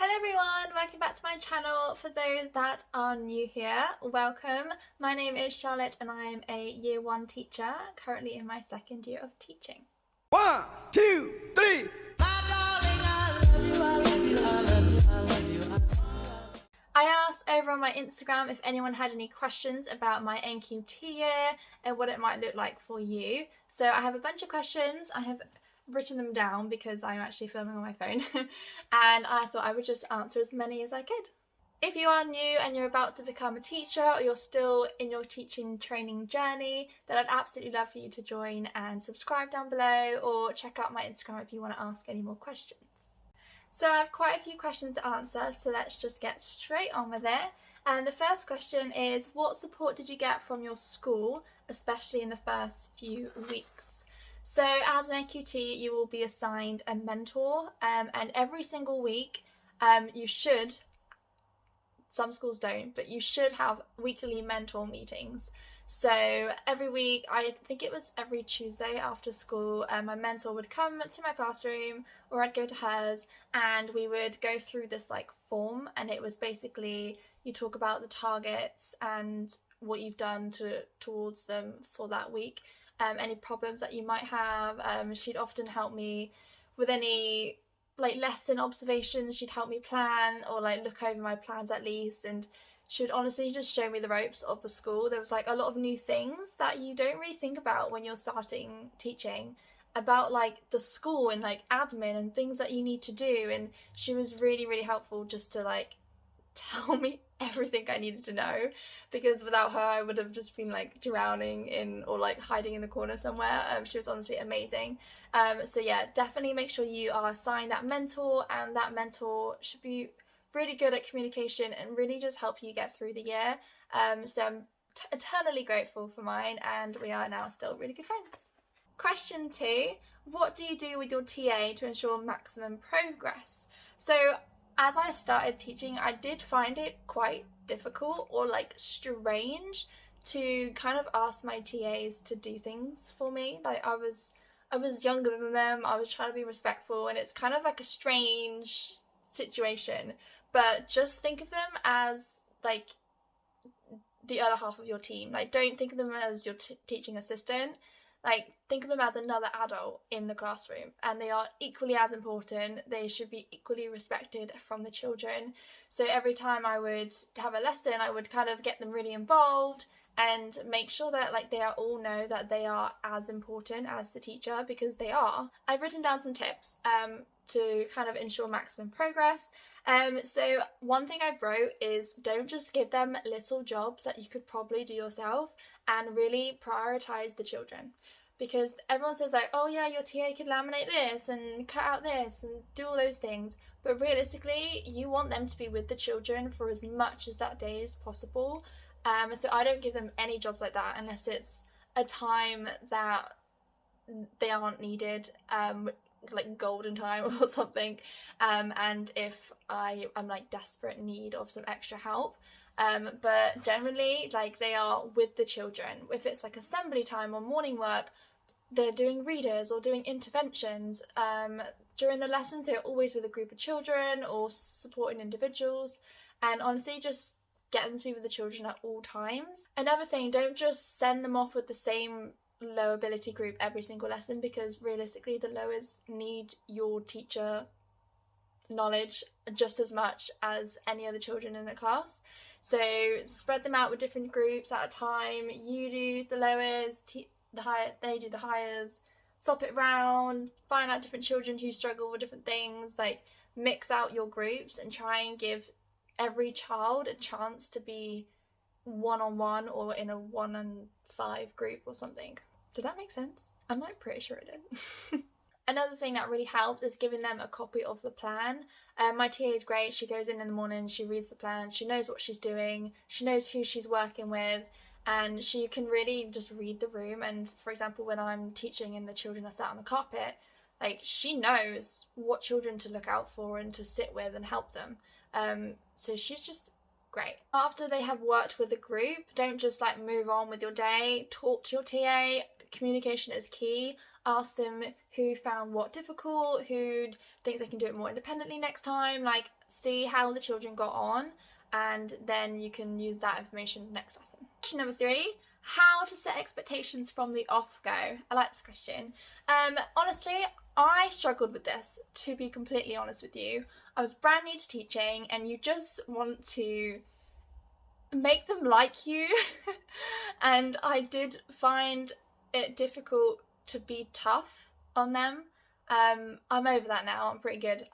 Hello everyone, welcome back to my channel. For those that are new here, welcome. My name is Charlotte and I am a year 1 teacher, currently in my second year of teaching. 1, 2, 3. I asked over on my Instagram if anyone had any questions about my NQT year and what it might look like for you. So I have a bunch of questions. I have written them down because I'm actually filming on my phone and I thought I would just answer as many as I could. If you are new and you're about to become a teacher or you're still in your teaching training journey, then I'd absolutely love for you to join and subscribe down below or check out my Instagram if you want to ask any more questions. So I have quite a few questions to answer, so let's just get straight on with it. And the first question is, what support did you get from your school, especially in the first few weeks? So as an NQT, you will be assigned a mentor, and every single week you should, some schools don't, but you should have weekly mentor meetings. So every week, I think it was every Tuesday after school, my mentor would come to my classroom or I'd go to hers and we would go through this like form, and it was basically you talk about the targets and what you've done towards them for that week. Any problems that you might have. She'd often help me with any like lesson observations. She'd help me plan or like look over my plans at least, and she would honestly just show me the ropes of the school. There was like a lot of new things that you don't really think about when you're starting teaching about like the school and like admin and things that you need to do, and she was really helpful just to like tell me everything I needed to know, because without her I would have just been like drowning in or like hiding in the corner somewhere. She was honestly amazing. So yeah, definitely make sure you are assigned that mentor, and that mentor should be really good at communication and really just help you get through the year. So I'm eternally grateful for mine, and we are now still really good friends. Question 2, what do you do with your TA to ensure maximum progress? So as I started teaching, I did find it quite difficult or like strange to kind of ask my TAs to do things for me. Like I was younger than them, I was trying to be respectful, and it's kind of like a strange situation. But just think of them as like the other half of your team. Like don't think of them as your teaching assistant. Like, think of them as another adult in the classroom, and they are equally as important. They should be equally respected from the children. So every time I would have a lesson, I would kind of get them really involved and make sure that like they all know that they are as important as the teacher, because they are. I've written down some tips to kind of ensure maximum progress. So one thing I wrote is, don't just give them little jobs that you could probably do yourself, and really prioritize the children. Because everyone says like, oh yeah, your TA can laminate this and cut out this and do all those things, but realistically you want them to be with the children for as much as that day as possible. So I don't give them any jobs like that unless it's a time that they aren't needed, like golden time or something, and if I'm like desperate need of some extra help. But generally like they are with the children. If it's like assembly time or morning work, they're doing readers or doing interventions. During the lessons they're always with a group of children or supporting individuals, and honestly just get them to be with the children at all times. Another thing, don't just send them off with the same low ability group every single lesson, because realistically the lowers need your teacher knowledge just as much as any other children in the class. So spread them out with different groups at a time. You do the lowers, they do the highers, swap it round, find out different children who struggle with different things, like mix out your groups and try and give every child a chance to be one-on-one or in a 1-on-5 group or something. Did that make sense? I'm like pretty sure it did. Another thing that really helps is giving them a copy of the plan. My TA is great. She goes in the morning, she reads the plan, she knows what she's doing, she knows who she's working with, and she can really just read the room. And for example, when I'm teaching and the children are sat on the carpet, like she knows what children to look out for and to sit with and help them. So she's just great. After they have worked with a group, don't just like move on with your day. Talk to your TA. Communication is key. ask them who found what difficult, who thinks they can do it more independently next time, like see how the children got on, and then you can use that information next lesson. Question number 3, how to set expectations from the off-go. I like this question. Honestly, I struggled with this, to be completely honest with you. I was brand new to teaching, and you just want to make them like you. And I did find it difficult to be tough on them. I'm over that now, I'm pretty good.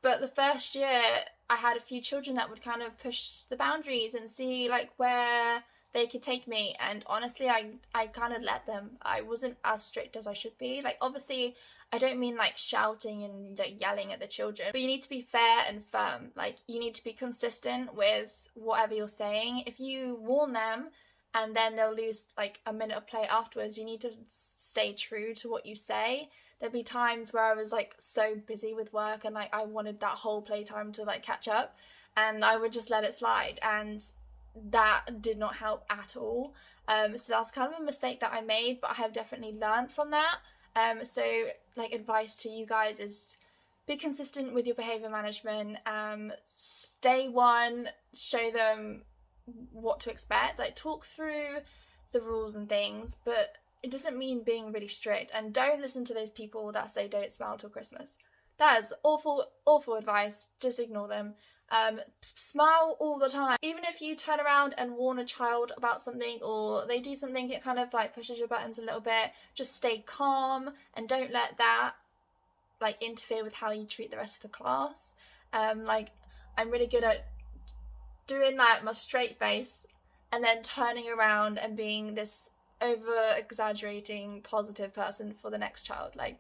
But the first year I had a few children that would kind of push the boundaries and see like where they could take me, and honestly I kind of let them. I wasn't as strict as I should be. Like obviously I don't mean like shouting and like yelling at the children, but you need to be fair and firm. Like you need to be consistent with whatever you're saying. If you warn them and then they'll lose like a minute of play afterwards, you need to stay true to what you say. There'd be times where I was like so busy with work and like I wanted that whole playtime to like catch up, and I would just let it slide, and that did not help at all. So that's kind of a mistake that I made, but I have definitely learned from that. So like advice to you guys is be consistent with your behavior management. Day one, show them what to expect, like talk through the rules and things, but it doesn't mean being really strict. And don't listen to those people that say don't smile till Christmas. That is awful advice. Just ignore them. Smile all the time. Even if you turn around and warn a child about something, or they do something that kind of like pushes your buttons a little bit, just stay calm and don't let that like interfere with how you treat the rest of the class. Like I'm really good at doing like my straight face and then turning around and being this over exaggerating positive person for the next child. Like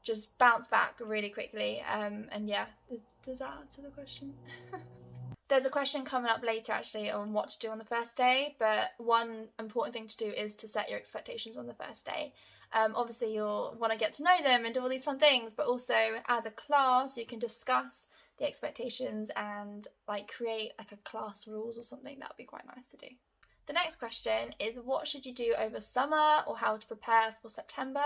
just bounce back really quickly. And yeah, does that answer the question? There's a question coming up later actually on what to do on the first day, but one important thing to do is to set your expectations on the first day. Obviously you'll want to get to know them and do all these fun things, but also as a class you can discuss the expectations and like create like a class rules or something. That would be quite nice to do. The next question is what should you do over summer, or how to prepare for September?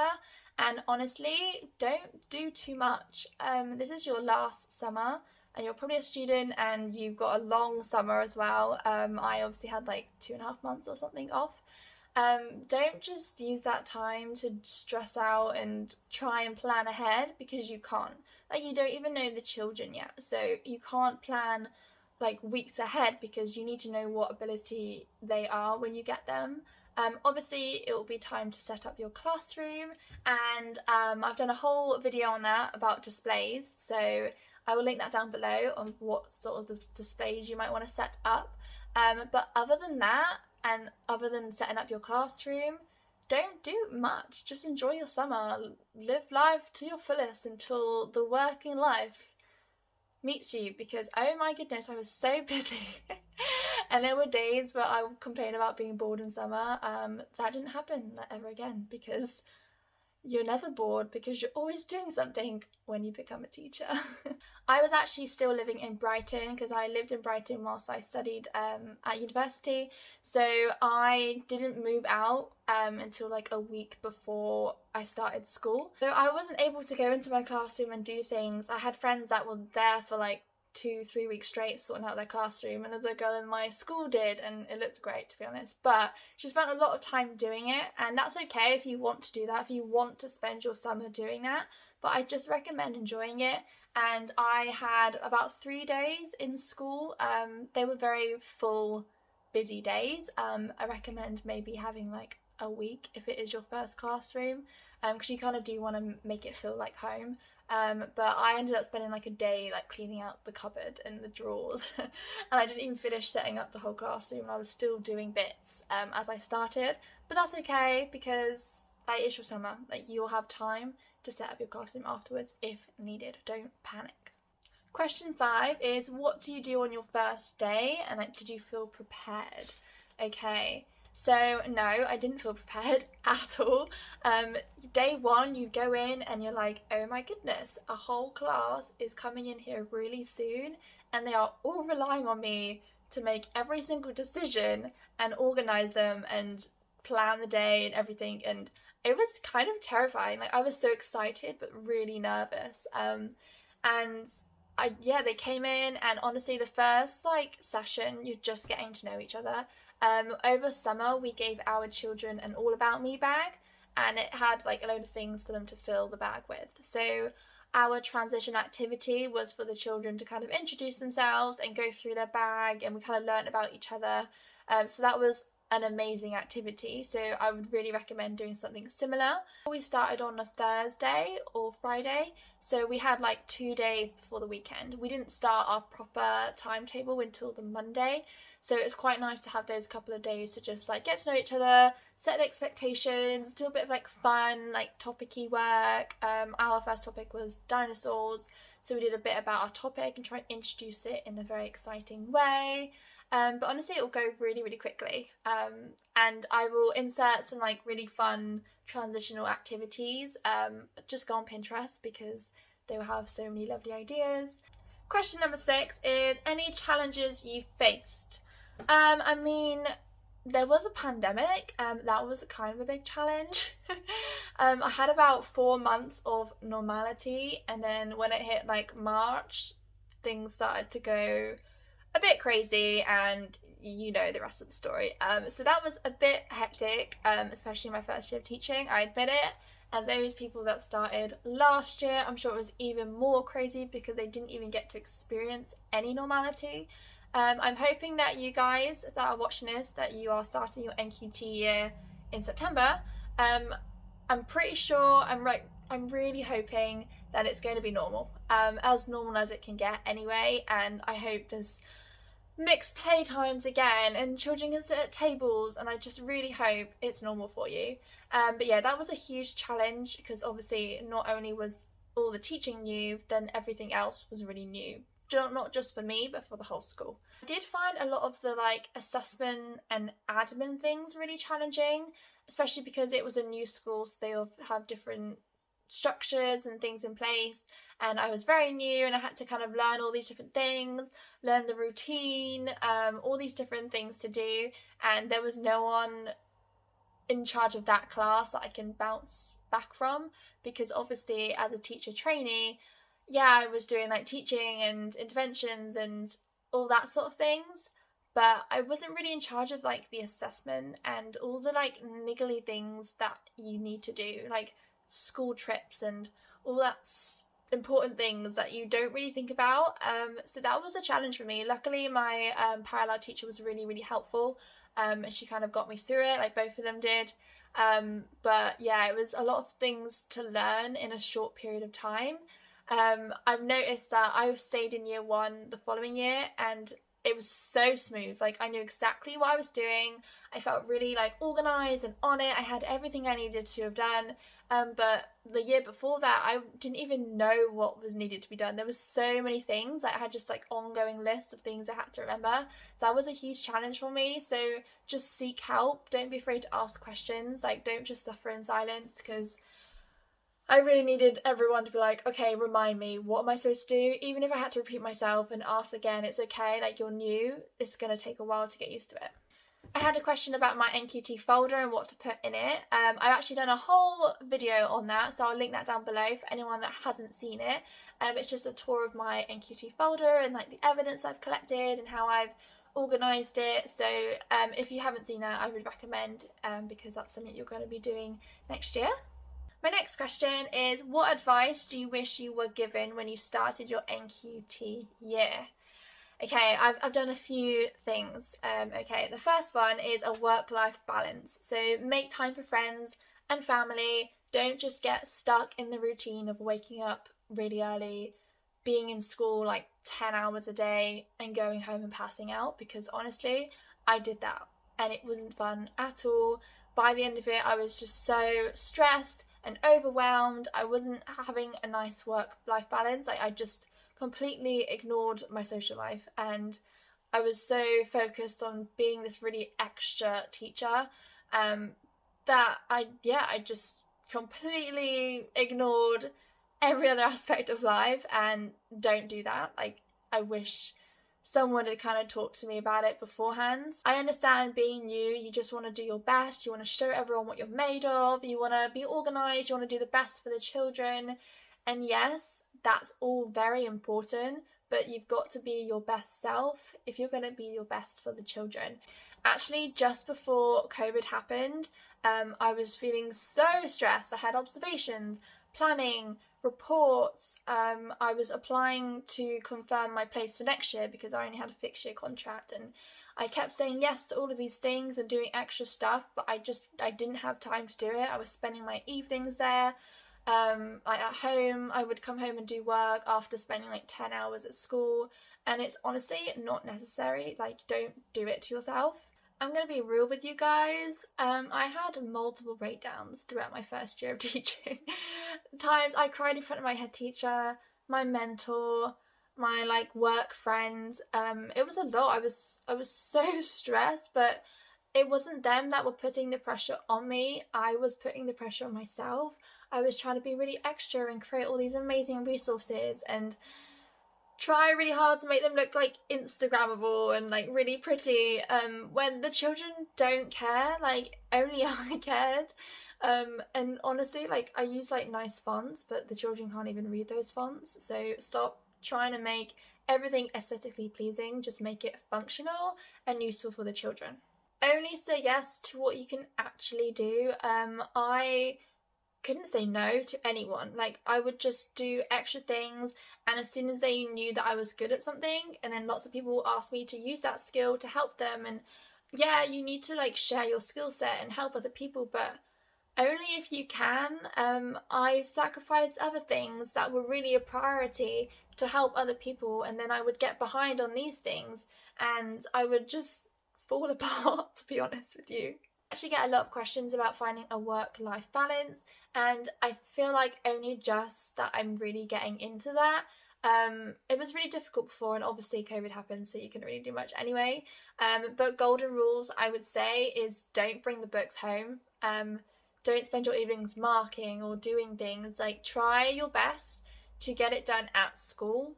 And honestly, don't do too much. This is your last summer and you're probably a student and you've got a long summer as well. I obviously had like 2.5 months or something off. Don't just use that time to stress out and try and plan ahead, because you can't. Like you don't even know the children yet, so you can't plan like weeks ahead because you need to know what ability they are when you get them. Obviously it will be time to set up your classroom, and I've done a whole video on that about displays, so I will link that down below on what sort of displays you might want to set up. But other than that, and other than setting up your classroom, don't do much. Just enjoy your summer, live life to your fullest until the working life meets you, because oh my goodness, I was so busy. And there were days where I would complain about being bored in summer. That didn't happen ever again, because you're never bored, because you're always doing something when you become a teacher. I was actually still living in Brighton, because I lived in Brighton whilst I studied at university, so I didn't move out until like a week before I started school. So I wasn't able to go into my classroom and do things. I had friends that were there for like 2-3 weeks straight sorting out their classroom. Another girl in my school did, and it looked great, to be honest, but she spent a lot of time doing it, and that's okay if you want to do that, if you want to spend your summer doing that, but I just recommend enjoying it. And I had about 3 days in school. They were very full, busy days. I recommend maybe having like a week if it is your first classroom, because you kind of do want to make it feel like home. But I ended up spending like a day like cleaning out the cupboard and the drawers and I didn't even finish setting up the whole classroom. I was still doing bits as I started, but that's okay, because like it's your summer, like you'll have time to set up your classroom afterwards if needed. Don't panic. Question 5 is what do you do on your first day, and like did you feel prepared? Okay, so no, I didn't feel prepared at all. Day one, you go in and you're like, oh my goodness, a whole class is coming in here really soon and they are all relying on me to make every single decision and organise them and plan the day and everything, and it was kind of terrifying. Like, I was so excited but really nervous. And they came in, and honestly, the first like session, you're just getting to know each other. Over summer, we gave our children an All About Me bag, and it had like a load of things for them to fill the bag with. So our transition activity was for the children to kind of introduce themselves and go through their bag, and we kind of learnt about each other. So that was an amazing activity, so I would really recommend doing something similar. We started on a Thursday or Friday, so we had like 2 days before the weekend. We didn't start our proper timetable until the Monday, so it's quite nice to have those couple of days to just like get to know each other, set the expectations, do a bit of like fun, like topicy work. Our first topic was dinosaurs, so we did a bit about our topic and try and introduce it in a very exciting way. But honestly, it will go really, really quickly. And I will insert some like really fun transitional activities. Just go on Pinterest because they will have so many lovely ideas. Question number 6 is any challenges you faced? I mean, there was a pandemic. That was kind of a big challenge. I had about 4 months of normality, and then when it hit like March, things started to go a bit crazy, and you know the rest of the story. So that was a bit hectic, especially my first year of teaching, I admit it. And those people that started last year, I'm sure it was even more crazy because they didn't even get to experience any normality. I'm hoping that you guys that are watching this, that you are starting your NQT year in September. I'm pretty sure, I'm really hoping that it's going to be normal, as normal as it can get anyway. And I hope there's mixed play times again and children can sit at tables, and I just really hope it's normal for you. But yeah, that was a huge challenge because obviously not only was all the teaching new, then everything else was really new. Not just for me, but for the whole school. I did find a lot of the like assessment and admin things really challenging, especially because it was a new school, so they all have different structures and things in place, and I was very new and I had to kind of learn all these different things, learn the routine, all these different things to do, and there was no one in charge of that class that I can bounce back from, because obviously as a teacher trainee, yeah, I was doing like teaching and interventions and all that sort of things, but I wasn't really in charge of like the assessment and all the like niggly things that you need to do, like school trips and all that important things that you don't really think about. So that was a challenge for me. Luckily my parallel teacher was really, really helpful, and she kind of got me through it, like both of them did. But yeah, it was a lot of things to learn in a short period of time. I've noticed that I stayed in year 1 the following year, and it was so smooth. Like I knew exactly what I was doing. I felt really like organised and on it. I had everything I needed to have done. But the year before that, I didn't even know what was needed to be done. There was so many things. I had just like ongoing list of things I had to remember. So that was a huge challenge for me. So just seek help. Don't be afraid to ask questions. Like don't just suffer in silence, because I really needed everyone to be like, okay, remind me, what am I supposed to do? Even if I had to repeat myself and ask again, it's okay. Like you're new. It's going to take a while to get used to it. I had a question about my NQT folder and what to put in it. I've actually done a whole video on that, so I'll link that down below for anyone that hasn't seen it. It's just a tour of my NQT folder and like the evidence I've collected and how I've organised it. So if you haven't seen that, I would recommend, because that's something you're going to be doing next year. My next question is, what advice do you wish you were given when you started your NQT year? Okay, I've done a few things. Okay, the first one is a work-life balance. So make time for friends and family. Don't just get stuck in the routine of waking up really early, being in school like 10 hours a day and going home and passing out, because honestly, I did that and it wasn't fun at all. By the end of it, I was just so stressed and overwhelmed. I wasn't having a nice work-life balance. Like I just completely ignored my social life, and I was so focused on being this really extra teacher that I just completely ignored every other aspect of life. And don't do that. Like I wish someone had kind of talked to me about it beforehand. I understand being new, you just want to do your best, you want to show everyone what you're made of, you want to be organised, you want to do the best for the children, and yes, that's all very important, but you've got to be your best self if you're going to be your best for the children. Actually, just before COVID happened, I was feeling so stressed. I had observations, planning, reports. I was applying to confirm my place for next year because I only had a fixed year contract, and I kept saying yes to all of these things and doing extra stuff, but I didn't have time to do it. I was spending my evenings there. Like at home, I would come home and do work after spending like 10 hours at school, and it's honestly not necessary. Like, don't do it to yourself. I'm gonna be real with you guys. I had multiple breakdowns throughout my first year of teaching. Times I cried in front of my head teacher, my mentor, my like work friends. It was a lot. I was so stressed, but it wasn't them that were putting the pressure on me. I was putting the pressure on myself. I was trying to be really extra and create all these amazing resources and try really hard to make them look like Instagrammable and like really pretty, when the children don't care. Like, only I cared. And honestly, like, I use like nice fonts, but the children can't even read those fonts, so stop trying to make everything aesthetically pleasing. Just make it functional and useful for the children. Only say yes to what you can actually do. I couldn't say no to anyone. Like, I would just do extra things, and as soon as they knew that I was good at something, and then lots of people asked me to use that skill to help them. And yeah, you need to like share your skill set and help other people, but only if you can. I sacrificed other things that were really a priority to help other people, and then I would get behind on these things and I would just fall apart, to be honest with you. I actually get a lot of questions about finding a work-life balance, and I feel like only just that I'm really getting into that. It was really difficult before, and obviously COVID happened, so you couldn't really do much anyway. But golden rules, I would say, is don't bring the books home. Don't spend your evenings marking or doing things. Like, try your best to get it done at school.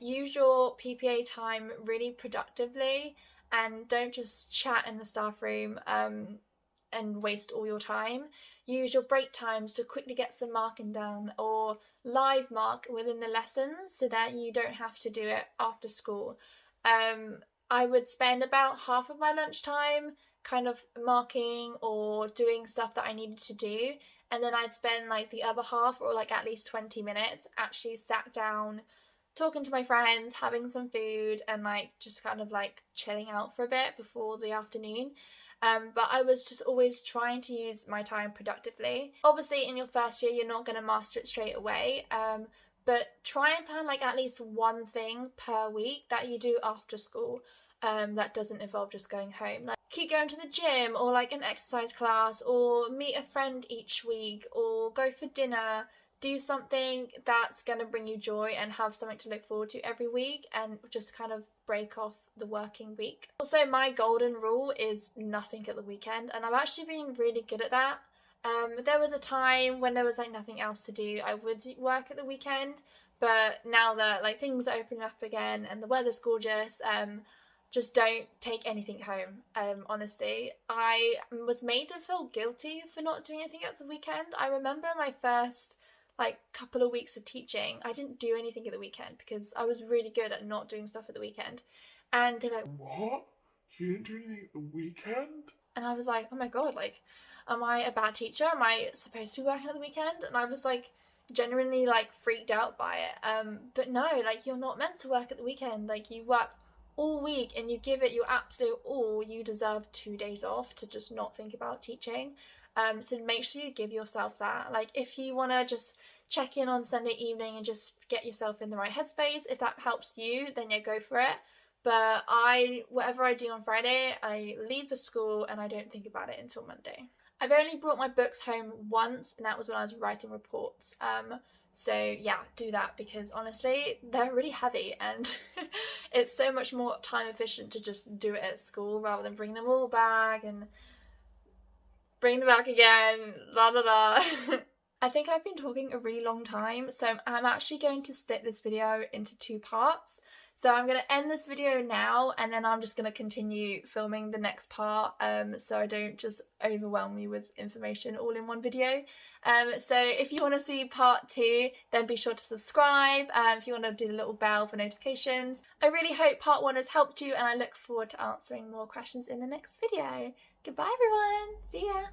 Use your PPA time really productively, and don't just chat in the staff room and waste all your time. Use your break times to quickly get some marking done, or live mark within the lessons so that you don't have to do it after school. I would spend about half of my lunchtime kind of marking or doing stuff that I needed to do, and then I'd spend like the other half, or like at least 20 minutes, actually sat down talking to my friends, having some food, and like just kind of like chilling out for a bit before the afternoon. But I was just always trying to use my time productively. Obviously in your first year you're not going to master it straight away, but try and plan like at least one thing per week that you do after school, that doesn't involve just going home. Like, keep going to the gym, or like an exercise class, or meet a friend each week, or go for dinner. Do something that's going to bring you joy and have something to look forward to every week, and just kind of break off the working week. Also, my golden rule is nothing at the weekend, and I've actually been really good at that. There was a time when there was like nothing else to do, I would work at the weekend, but now that like things are opening up again and the weather's gorgeous, just don't take anything home. Honestly, I was made to feel guilty for not doing anything at the weekend. I remember my first like couple of weeks of teaching, I didn't do anything at the weekend because I was really good at not doing stuff at the weekend. And they were like, What? You didn't do anything at the weekend? and I was like, oh my god, like, am I a bad teacher? Am I supposed to be working at the weekend? And I was like genuinely like freaked out by it. But no, like, you're not meant to work at the weekend. Like, you work all week and you give it your absolute all. You deserve 2 days off to just not think about teaching. So make sure you give yourself that. Like, if you want to just check in on Sunday evening and just get yourself in the right headspace, if that helps you, then yeah, go for it. But whatever I do on Friday, I leave the school and I don't think about it until Monday. I've only brought my books home once, and that was when I was writing reports. So yeah, do that, because honestly, they're really heavy and it's so much more time efficient to just do it at school rather than bring them all back and bring them back again, la la la. I think I've been talking a really long time, so I'm actually going to split this video into 2 parts. So I'm going to end this video now, and then I'm just going to continue filming the next part, so I don't just overwhelm you with information all in one video. So if you want to see part 2, then be sure to subscribe, if you want to do the little bell for notifications. I really hope part 1 has helped you, and I look forward to answering more questions in the next video. Goodbye everyone, see ya!